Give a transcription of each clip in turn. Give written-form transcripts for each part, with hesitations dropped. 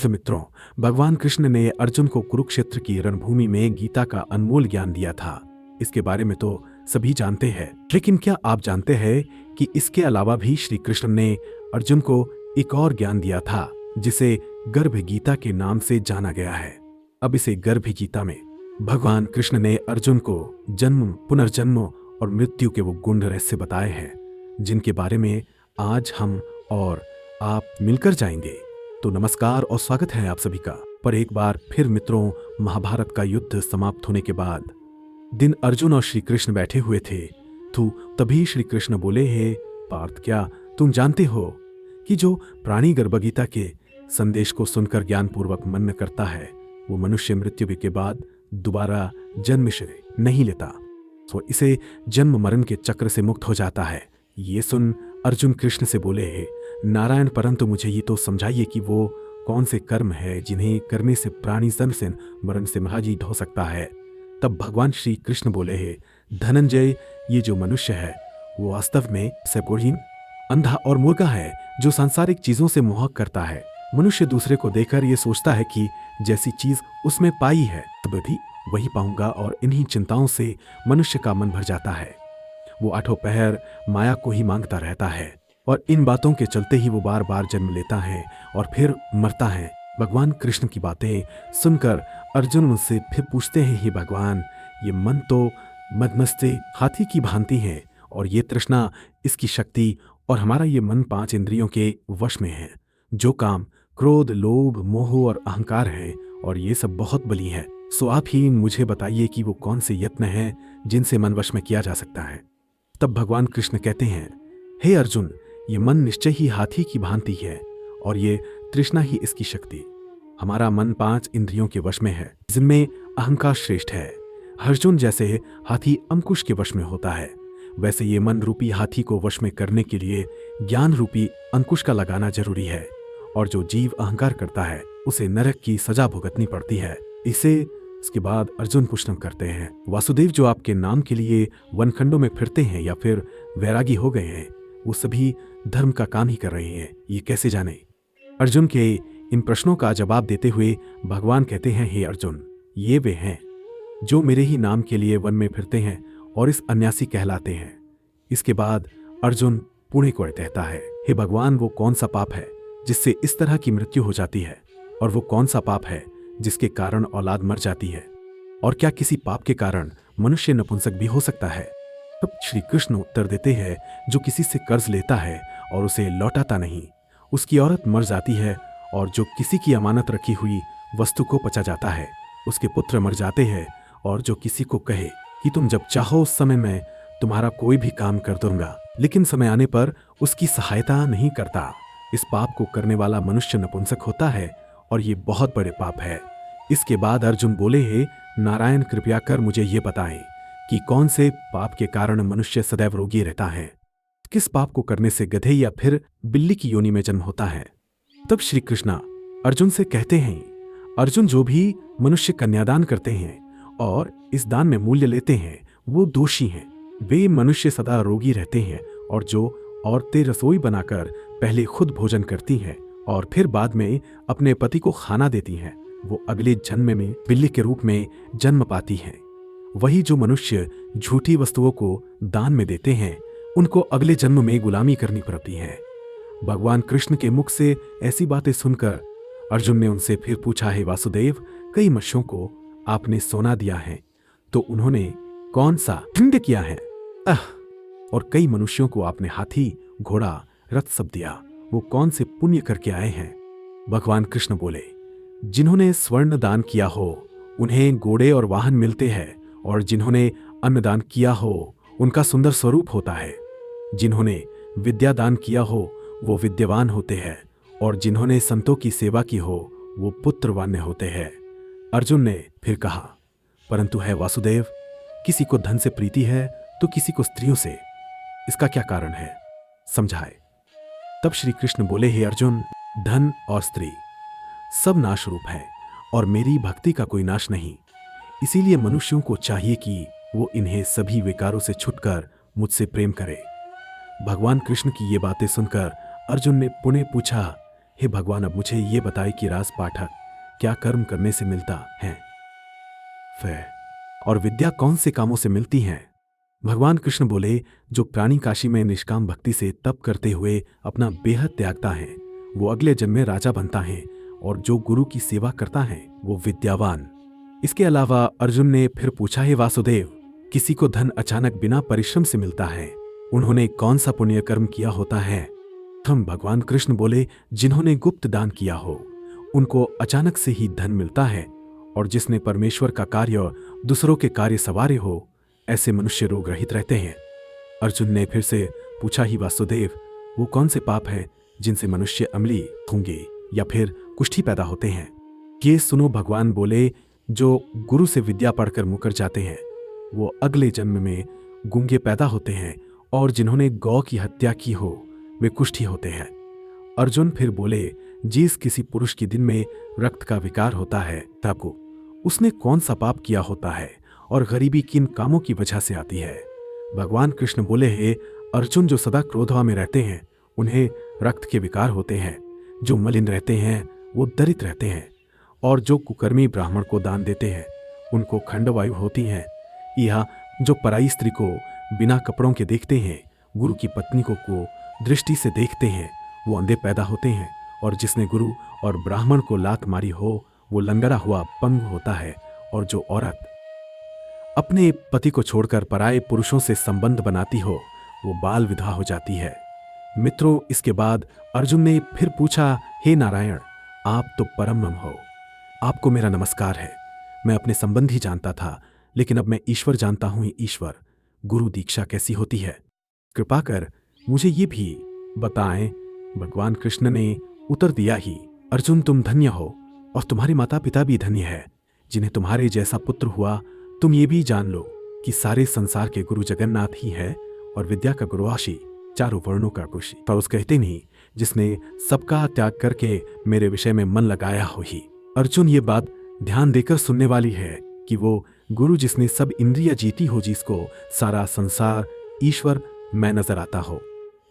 तो मित्रों, भगवान कृष्ण ने अर्जुन को कुरुक्षेत्र की रणभूमि में गीता का अनमोल ज्ञान दिया था। इसके बारे में तो सभी जानते हैं, लेकिन क्या आप जानते हैं कि इसके अलावा भी श्री कृष्ण ने अर्जुन को एक और ज्ञान दिया था, जिसे गर्भ गीता के नाम से जाना गया है। अब इसे गर्भ गीता में भगवान कृष्ण ने अर्जुन को जन्म, पुनर्जन्म और मृत्यु के वो गूढ़ रहस्य बताए हैं, जिनके बारे में आज हम और आप मिलकर जाएंगे। तो नमस्कार और स्वागत है आप सभी का। पर एक बार फिर मित्रों, महाभारत का युद्ध समाप्त होने के बाद दिन अर्जुन और श्री कृष्ण बैठे हुए थे। तभी श्री कृष्ण बोले, हे पार्थ, क्या तुम जानते हो कि जो प्राणी गर्भगीता के संदेश को सुनकर ज्ञानपूर्वक मनन करता है, वो मनुष्य मृत्यु के बाद दोबारा जन्म नहीं लेता, तो इसे जन्म मरण के चक्र से मुक्त हो जाता है। ये सुन अर्जुन कृष्ण से बोले, हे नारायण, परंतु मुझे ये तो समझाइए कि वो कौन से कर्म है जिन्हें करने से प्राणी जन्म से मरण से महाजीत हो सकता है। तब भगवान श्री कृष्ण बोले, हे धनंजय, ये जो मनुष्य है वो वास्तव में सगुणहीन, अंधा और मूर्खा है, जो सांसारिक चीजों से मोह करता है। मनुष्य दूसरे को देखकर ये सोचता है कि जैसी चीज उसमें पाई है तब भी वही पाऊंगा, और इन्हीं चिंताओं से मनुष्य का मन भर जाता है। वो आठों पहर माया को ही मांगता रहता है, और इन बातों के चलते ही वो बार बार जन्म लेता है और फिर मरता है। भगवान कृष्ण की बातें सुनकर अर्जुन उनसे फिर पूछते हैं, हे भगवान, ये मन तो मदमस्ते हाथी की भांति है, और ये तृष्णा इसकी शक्ति, और हमारा ये मन 5 इंद्रियों के वश में है। जो काम, क्रोध, लोभ, मोह और अहंकार है, और ये सब बहुत बली है। सो आप ही मुझे बताइए कि वो कौन से यत्न हैं जिनसे मन वश में किया जा सकता है। तब भगवान कृष्ण कहते हैं, हे अर्जुन, ये मन निश्चय ही हाथी की भांति है, और ये तृष्णा ही इसकी शक्ति। हमारा मन 5 इंद्रियों के वश में है, जिनमें अहंकार श्रेष्ठ है। अर्जुन, जैसे हाथी अंकुश के वश में होता है, वैसे ये मन रूपी हाथी को वश में करने के लिए ज्ञान रूपी अंकुश का लगाना जरूरी है। और जो जीव अहंकार करता है उसे नरक की सजा भुगतनी पड़ती है। इसके बाद अर्जुन प्रश्न करते हैं, वासुदेव, जो आपके नाम के लिए वनखंडों में फिरते हैं या फिर वैरागी हो गए हैं, वो सभी धर्म का काम ही कर रहे हैं, ये कैसे जाने? अर्जुन के इन प्रश्नों का जवाब देते हुए भगवान कहते हैं, हे अर्जुन, ये वे हैं जो मेरे ही नाम के लिए वन में फिरते हैं और इस अन्यासी कहलाते हैं। इसके बाद अर्जुन पुणे को कहता है, हे भगवान, वो कौन सा पाप है जिससे इस तरह की मृत्यु हो जाती है, और वो कौन सा पाप है जिसके कारण औलाद मर जाती है, और क्या किसी पाप के कारण मनुष्य नपुंसक भी हो सकता है? तब श्री कृष्ण उत्तर देते हैं, जो किसी से कर्ज लेता है और उसे लौटाता नहीं, उसकी औरत मर जाती है, और जो किसी की अमानत रखी हुई वस्तु को पचा जाता है, उसके पुत्र मर जाते हैं, और जो किसी को कहे कि तुम जब चाहो उस समय मैं तुम्हारा कोई भी काम कर दूंगा, लेकिन समय आने पर उसकी सहायता नहीं करता, इस पाप को करने वाला मनुष्य नपुंसक होता है, और ये बहुत बड़े पाप है। इसके बाद अर्जुन बोले, हे नारायण, कृपया कर मुझे ये बताएं कि कौन से पाप के कारण मनुष्य सदैव रोगी रहता है? किस पाप को करने से गधे या फिर बिल्ली की योनि में जन्म होता है? तब श्री कृष्ण अर्जुन से कहते हैं, अर्जुन, जो भी मनुष्य कन्यादान करते हैं और इस दान में मूल्य लेते हैं, वो दोषी हैं। वे मनुष्य सदा रोगी रहते हैं, और जो औरतें रसोई बनाकर पहले खुद भोजन करती हैं और फिर बाद में अपने पति को खाना देती हैं, वो अगले जन्म में बिल्ली के रूप में जन्म पाती हैं। वही जो मनुष्य झूठी वस्तुओं को दान में देते हैं, उनको अगले जन्म में गुलामी करनी पड़ती है। भगवान कृष्ण के मुख से ऐसी बातें सुनकर अर्जुन ने उनसे फिर पूछा, हे वासुदेव, कई मनुष्यों को आपने सोना दिया है, तो उन्होंने कौन सा पुण्य किया है? और कई मनुष्यों को आपने हाथी, घोड़ा, रथ सब दिया, वो कौन से पुण्य करके आए हैं? भगवान कृष्ण बोले, जिन्होंने स्वर्ण दान किया हो उन्हें घोड़े और वाहन मिलते हैं, और जिन्होंने अन्नदान किया हो उनका सुंदर स्वरूप होता है। जिन्होंने विद्या दान किया हो वो विद्यावान होते हैं, और जिन्होंने संतों की सेवा की हो वो पुत्रवान्य होते हैं। अर्जुन ने फिर कहा, परंतु है वासुदेव, किसी को धन से प्रीति है तो किसी को स्त्रियों से, इसका क्या कारण है? समझाए। तब श्री कृष्ण बोले, हे अर्जुन, धन और स्त्री सब नाश रूप है, और मेरी भक्ति का कोई नाश नहीं। इसीलिए मनुष्यों को चाहिए कि वो इन्हें सभी विकारों से छुटकर मुझसे प्रेम करे। भगवान कृष्ण की ये बातें सुनकर अर्जुन ने पुनः पूछा, हे भगवान, अब मुझे ये बताए कि राज पाठक क्या कर्म करने से मिलता है, और विद्या कौन से कामों से मिलती हैं? भगवान कृष्ण बोले, जो प्राणी काशी में निष्काम भक्ति से तप करते हुए अपना बेहद त्यागता है वो अगले जन्म में राजा बनता है, और जो गुरु की सेवा करता है वो विद्यावान। इसके अलावा अर्जुन ने फिर पूछा, हे वासुदेव, किसी को धन अचानक बिना परिश्रम से मिलता है, उन्होंने कौन सा पुण्य कर्म किया होता है? हम भगवान कृष्ण बोले, जिन्होंने गुप्त दान किया हो उनको अचानक से ही धन मिलता है, और जिसने परमेश्वर का कार्य दूसरों के कार्य सवारे हो ऐसे मनुष्य रोग रहित रहते हैं। अर्जुन ने फिर से पूछा, ही वासुदेव, वो कौन से पाप हैं जिनसे मनुष्य अम्ली होंगे या फिर कुष्ठी पैदा होते हैं? ये सुनो, भगवान बोले, जो गुरु से विद्या पढ़कर मुकर जाते हैं वो अगले जन्म में गूंगे पैदा होते हैं, और जिन्होंने गौ की हत्या की हो वे कुष्ठी होते हैं। अर्जुन फिर बोले, जिस किसी पुरुष के दिन में रक्त का विकार होता है ताको उसने कौन सा पाप किया होता है, और गरीबी किन कामों की वजह से आती है? भगवान कृष्ण बोले, हे अर्जुन, जो सदा क्रोधवा में रहते हैं उन्हें रक्त के विकार होते हैं, जो मलिन रहते हैं वो दरिद्र रहते हैं, और जो कुकर्मी ब्राह्मण को दान देते हैं उनको खंडवायु होती है। यह जो पराई स्त्री को बिना कपड़ों के देखते हैं, गुरु की पत्नी को दृष्टि से देखते हैं, वो अंधे पैदा होते हैं, और जिसने गुरु और ब्राह्मण को लात मारी हो वो लंगड़ा हुआ पंगु होता है, और जो औरत अपने पति को छोड़कर पराये पुरुषों से संबंध बनाती हो वो बाल विधवा हो जाती है। मित्रों, इसके बाद अर्जुन ने फिर पूछा, हे नारायण, आप तो परम हो, आपको मेरा नमस्कार है। मैं अपने संबंधी जानता था, लेकिन अब मैं ईश्वर जानता हूं। ईश्वर, गुरु दीक्षा कैसी होती है? कृपा कर मुझे ये भी बताएं। भगवान कृष्ण ने उत्तर दिया, ही अर्जुन, तुम धन्य हो, और तुम्हारे माता पिता भी धन्य है जिन्हें तुम्हारे जैसा पुत्र हुआ। तुम ये भी जान लो कि सारे संसार के गुरु जगन्नाथ ही है, और विद्या का गुरु आशी, चारों वर्णों का कुशी। पर उस कहते नहीं जिसने सबका त्याग करके मेरे विषय में मन लगाया हो ही। अर्जुन, ये बात ध्यान देकर सुनने वाली है कि वो गुरु जिसने सब इंद्रिया जीती हो, जिसको सारा संसार ईश्वर मैं नजर आता हो,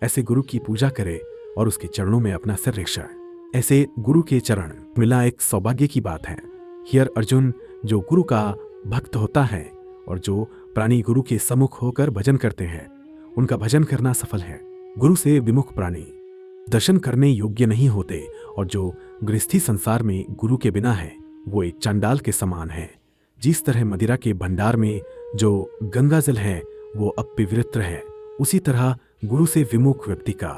ऐसे गुरु की पूजा करे और उसके चरणों में अपना सिर रखे। ऐसे गुरु के चरण मिला एक सौभाग्य की बात है। हियर अर्जुन, जो गुरु का भक्त होता है और जो प्राणी गुरु के सम्मुख होकर भजन करते हैं उनका भजन करना सफल है। गुरु से विमुख प्राणी दर्शन करने योग्य नहीं होते, और जो गृहस्थी संसार में गुरु के बिना है वो एक चंडाल के समान है। जिस तरह मदिरा के भंडार में जो गंगा जल है वो अपवित्र है, उसी तरह गुरु से विमुख व्यक्ति का